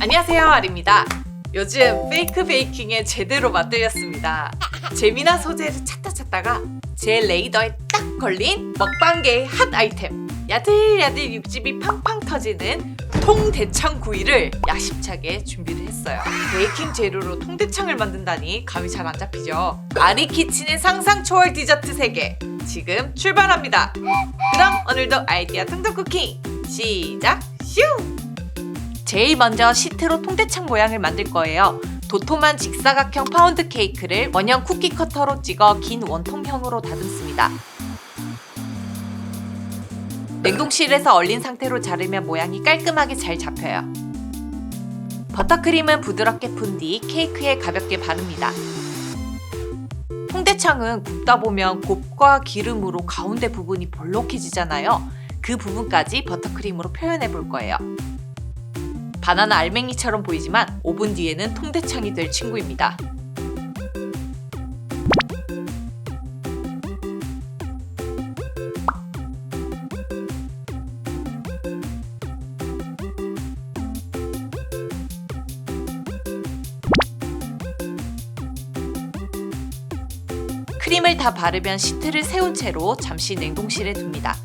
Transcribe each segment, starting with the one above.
안녕하세요, 아리입니다. 요즘 페이크 베이킹에 제대로 맛들렸습니다. 재미난 소재를 찾다가 제 레이더에 딱 걸린 먹방계의 핫 아이템, 야들야들 육즙이 팡팡 터지는 통대창 구이를 야심차게 준비를 했어요. 베이킹 재료로 통대창을 만든다니 감이 잘 안 잡히죠. 아리키친의 상상 초월 디저트 세계 지금 출발합니다. 그럼 오늘도 아이디어 탕탕 쿠킹 시작! 슈! 제일 먼저 시트로 통대창 모양을 만들 거예요. 도톰한 직사각형 파운드 케이크를 원형 쿠키 커터로 찍어 긴 원통형으로 다듬습니다. 냉동실에서 얼린 상태로 자르면 모양이 깔끔하게 잘 잡혀요. 버터크림은 부드럽게 푼 뒤 케이크에 가볍게 바릅니다. 통대창은 굽다 보면 곱과 기름으로 가운데 부분이 볼록해지잖아요. 그 부분까지 버터크림으로 표현해 볼 거예요. 바나나 알맹이처럼 보이지만 오븐 뒤에는 통대창이 될 친구입니다. 크림을 다 바르면 시트를 세운 채로 잠시 냉동실에 둡니다.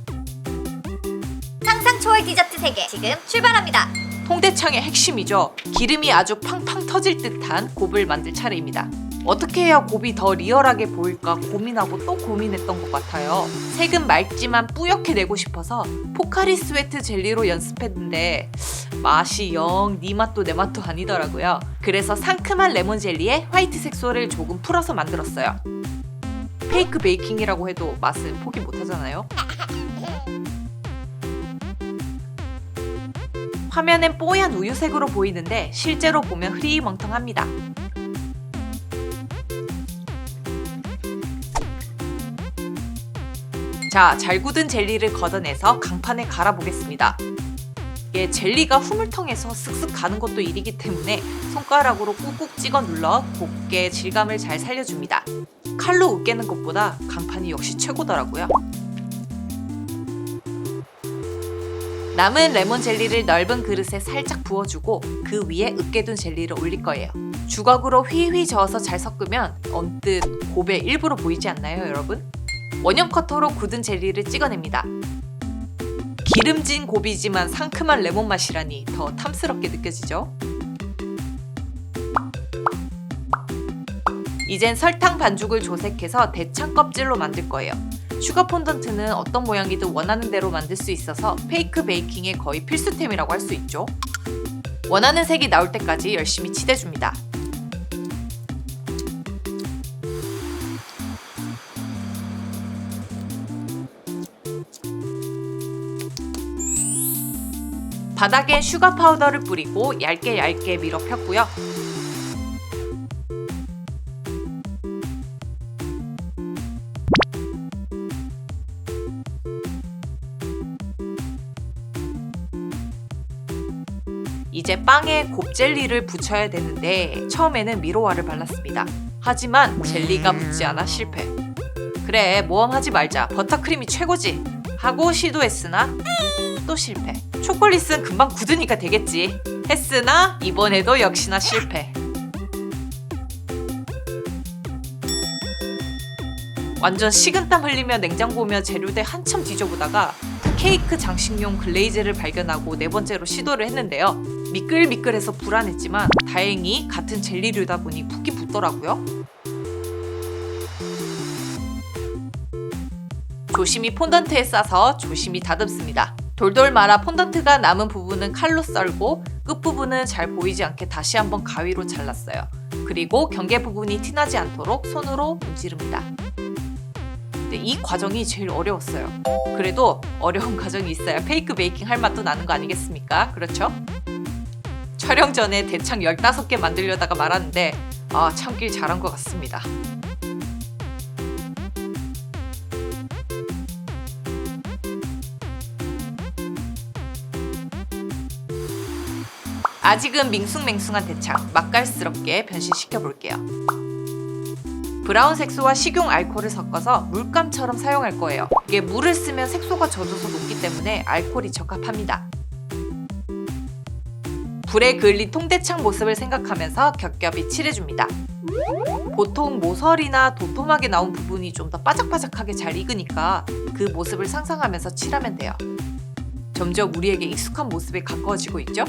상상 초월 디저트 세계 지금 출발합니다. 통대창의 핵심이죠. 기름이 아주 팡팡 터질 듯한 곱을 만들 차례입니다. 어떻게 해야 곱이 더 리얼하게 보일까 고민하고 또 고민했던 것 같아요. 색은 맑지만 뿌옇게 내고 싶어서 포카리 스웨트 젤리로 연습했는데 맛이 영 네 맛도 내 맛도 아니더라고요. 그래서 상큼한 레몬 젤리에 화이트 색소를 조금 풀어서 만들었어요. 페이크 베이킹이라고 해도 맛은 포기 못하잖아요. 화면엔 뽀얀 우유색으로 보이는데 실제로 보면 흐리멍텅합니다. 자, 잘 굳은 젤리를 걷어내서 강판에 갈아보겠습니다. 이게 젤리가 후물텅해서 쓱쓱 가는 것도 일이기 때문에 손가락으로 꾹꾹 찍어 눌러 곱게 질감을 잘 살려줍니다. 칼로 으깨는 것보다 강판이 역시 최고더라고요. 남은 레몬 젤리를 넓은 그릇에 살짝 부어주고 그 위에 으깨둔 젤리를 올릴 거예요. 주걱으로 휘휘 저어서 잘 섞으면 언뜻 곱의 일부로 보이지 않나요, 여러분? 원형 커터로 굳은 젤리를 찍어냅니다. 기름진 곱이지만 상큼한 레몬 맛이라니 더 탐스럽게 느껴지죠? 이젠 설탕 반죽을 조색해서 대창 껍질로 만들 거예요. 슈가 폰던트는 어떤 모양이든 원하는 대로 만들 수 있어서 페이크 베이킹의 거의 필수템이라고 할 수 있죠. 원하는 색이 나올 때까지 열심히 칠해줍니다. 바닥엔 슈가 파우더를 뿌리고 얇게 밀어 폈고요. 이제 빵에 곱젤리를 붙여야 되는데 처음에는 미로와를 발랐습니다. 하지만 젤리가 붙지 않아 실패. 그래, 모험하지 말자. 버터크림이 최고지. 하고 시도했으나 또 실패. 초콜릿은 금방 굳으니까 되겠지. 했으나 이번에도 역시나 실패. 완전 식은땀 흘리며 냉장고 오며 재료대 한참 뒤져보다가 케이크 장식용 글레이즈를 발견하고 네 번째로 시도를 했는데요. 미끌미끌해서 불안했지만 다행히 같은 젤리류다 보니 푹이 붙더라고요. 조심히 폰던트에 싸서 조심히 다듬습니다. 돌돌 말아 폰던트가 남은 부분은 칼로 썰고 끝부분은 잘 보이지 않게 다시 한번 가위로 잘랐어요. 그리고 경계 부분이 티나지 않도록 손으로 문지릅니다. 이 과정이 제일 어려웠어요. 그래도 어려운 과정이 있어야 페이크 베이킹 할 맛도 나는 거 아니겠습니까? 그렇죠? 촬영 전에 대창 15개 만들려다가 말았는데 참길 잘한 것 같습니다. 아직은 밍숭맹숭한 대창 맛깔스럽게 변신시켜 볼게요. 브라운 색소와 식용 알코올을 섞어서 물감처럼 사용할 거예요. 이게 물을 쓰면 색소가 젖어서 녹기 때문에 알코올이 적합합니다. 불에 그을린 통대창 모습을 생각하면서 겹겹이 칠해줍니다. 보통 모서리나 도톰하게 나온 부분이 좀 더 바삭바삭하게 잘 익으니까 그 모습을 상상하면서 칠하면 돼요. 점점 우리에게 익숙한 모습에 가까워지고 있죠?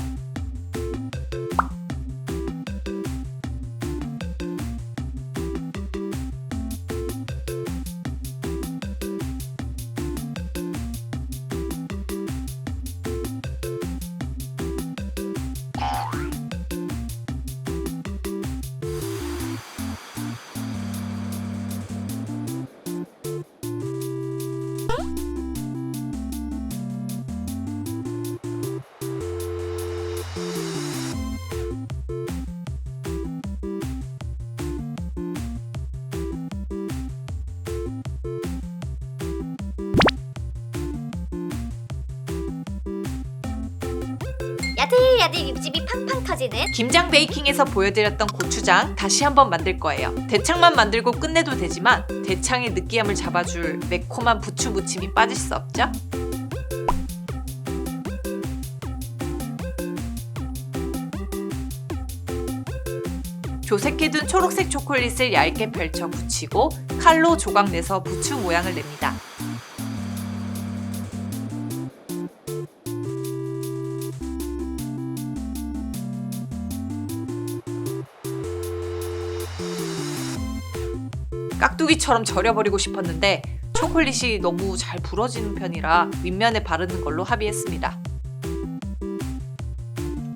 야들야들 육즙이 팡팡 터지는 김장 베이킹에서 보여드렸던 고추장 다시 한번 만들 거예요. 대창만 만들고 끝내도 되지만 대창의 느끼함을 잡아줄 매콤한 부추 무침이 빠질 수 없죠? 조색해둔 초록색 초콜릿을 얇게 펼쳐 붙이고 칼로 조각 내서 부추 모양을 냅니다. 깍두기처럼 절여버리고 싶었는데 초콜릿이 너무 잘 부러지는 편이라 윗면에 바르는 걸로 합의했습니다.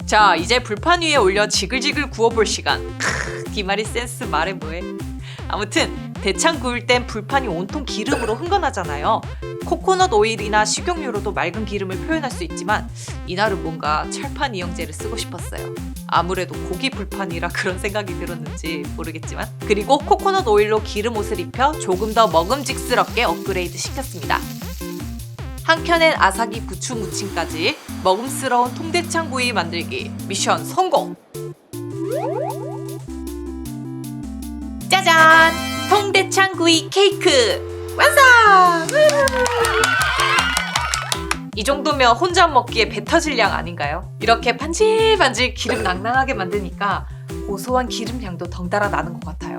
자, 이제 불판 위에 올려 지글지글 구워볼 시간. 디마리 센스 말해 뭐해. 아무튼 대창 구울 땐 불판이 온통 기름으로 흥건하잖아요. 코코넛 오일이나 식용유로도 맑은 기름을 표현할 수 있지만 이날은 뭔가 철판 이영제를 쓰고 싶었어요. 아무래도 고기 불판이라 그런 생각이 들었는지 모르겠지만, 그리고 코코넛 오일로 기름 옷을 입혀 조금 더 먹음직스럽게 업그레이드 시켰습니다. 한켠엔 아사기 부추 무침까지 먹음스러운 통대창 구이 만들기 미션 성공! 짜잔! 통대창 구이 케이크 완성! 이 정도면 혼자 먹기에 배 터질 양 아닌가요? 이렇게 반질반질 기름 낭낭하게 만드니까 고소한 기름 향도 덩달아 나는 것 같아요.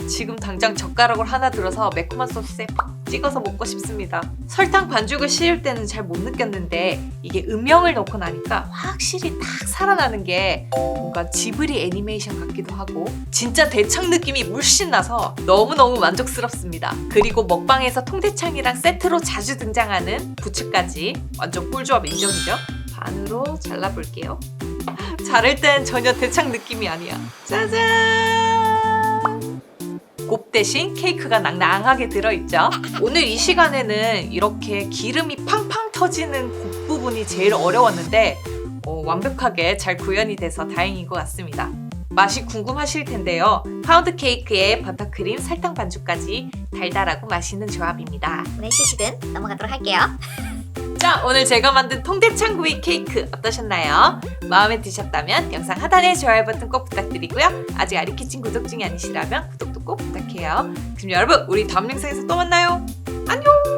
지금 당장 젓가락을 하나 들어서 매콤한 소스에 팍 찍어서 먹고 싶습니다. 설탕 반죽을 씌울 때는 잘 못 느꼈는데 이게 음영을 넣고 나니까 확실히 딱 살아나는 게 뭔가 지브리 애니메이션 같기도 하고 진짜 대창 느낌이 물씬 나서 너무너무 만족스럽습니다. 그리고 먹방에서 통대창이랑 세트로 자주 등장하는 부추까지 완전 꿀조합 인정이죠? 반으로 잘라볼게요. 자를 땐 전혀 대창 느낌이 아니야. 짜잔! 곱 대신 케이크가 낭낭하게 들어있죠. 오늘 이 시간에는 이렇게 기름이 팡팡 터지는 곱 부분이 제일 어려웠는데 완벽하게 잘 구현이 돼서 다행인 것 같습니다. 맛이 궁금하실 텐데요. 파운드 케이크에 버터크림, 설탕 반죽까지 달달하고 맛있는 조합입니다. 오늘 시식은 넘어가도록 할게요. 자, 오늘 제가 만든 통대창 구이 케이크 어떠셨나요? 마음에 드셨다면 영상 하단에 좋아요 버튼 꼭 부탁드리고요. 아직 아리키친 구독 중이 아니시라면 구독도 꼭 부탁해요. 그럼 여러분, 우리 다음 영상에서 또 만나요. 안녕!